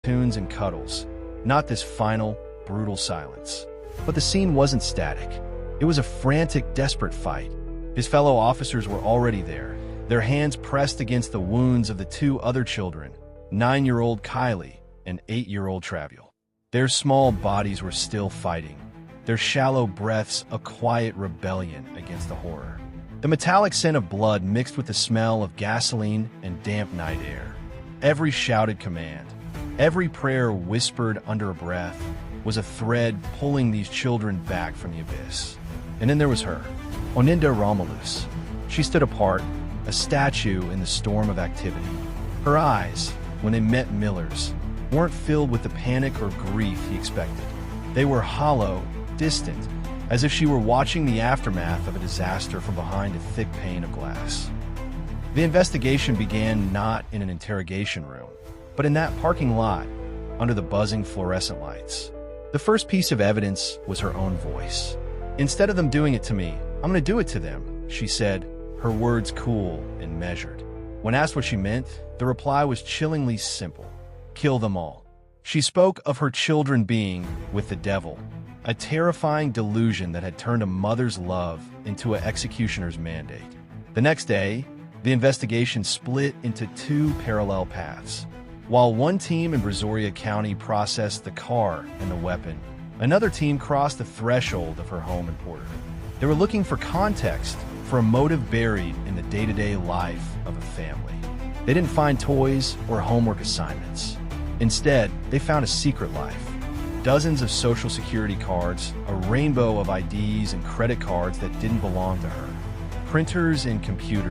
tunes and cuddles, not this final, brutal silence. But the scene wasn't static. It was a frantic, desperate fight. His fellow officers were already there, their hands pressed against the wounds of the two other children, 9-year-old Kylie and 8-year-old Traviel. Their small bodies were still fighting, their shallow breaths a quiet rebellion against the horror. The metallic scent of blood mixed with the smell of gasoline and damp night air. Every shouted command, every prayer whispered under a breath, was a thread pulling these children back from the abyss. And then there was her, Oninda Romulus. She stood apart, a statue in the storm of activity. Her eyes, when they met Miller's, weren't filled with the panic or grief he expected. They were hollow, distant, as if she were watching the aftermath of a disaster from behind a thick pane of glass. The investigation began not in an interrogation room, but in that parking lot, under the buzzing fluorescent lights. The first piece of evidence was her own voice. "Instead of them doing it to me, I'm going to do it to them," she said, her words cool and measured. When asked what she meant, the reply was chillingly simple: kill them all. She spoke of her children being with the devil, a terrifying delusion that had turned a mother's love into an executioner's mandate. The next day, the investigation split into two parallel paths. While one team in Brazoria County processed the car and the weapon, another team crossed the threshold of her home in Porter. They were looking for context, for a motive buried in the day-to-day life of a family. They didn't find toys or homework assignments. Instead, they found a secret life. Dozens of Social Security cards, a rainbow of IDs and credit cards that didn't belong to her. Printers and computers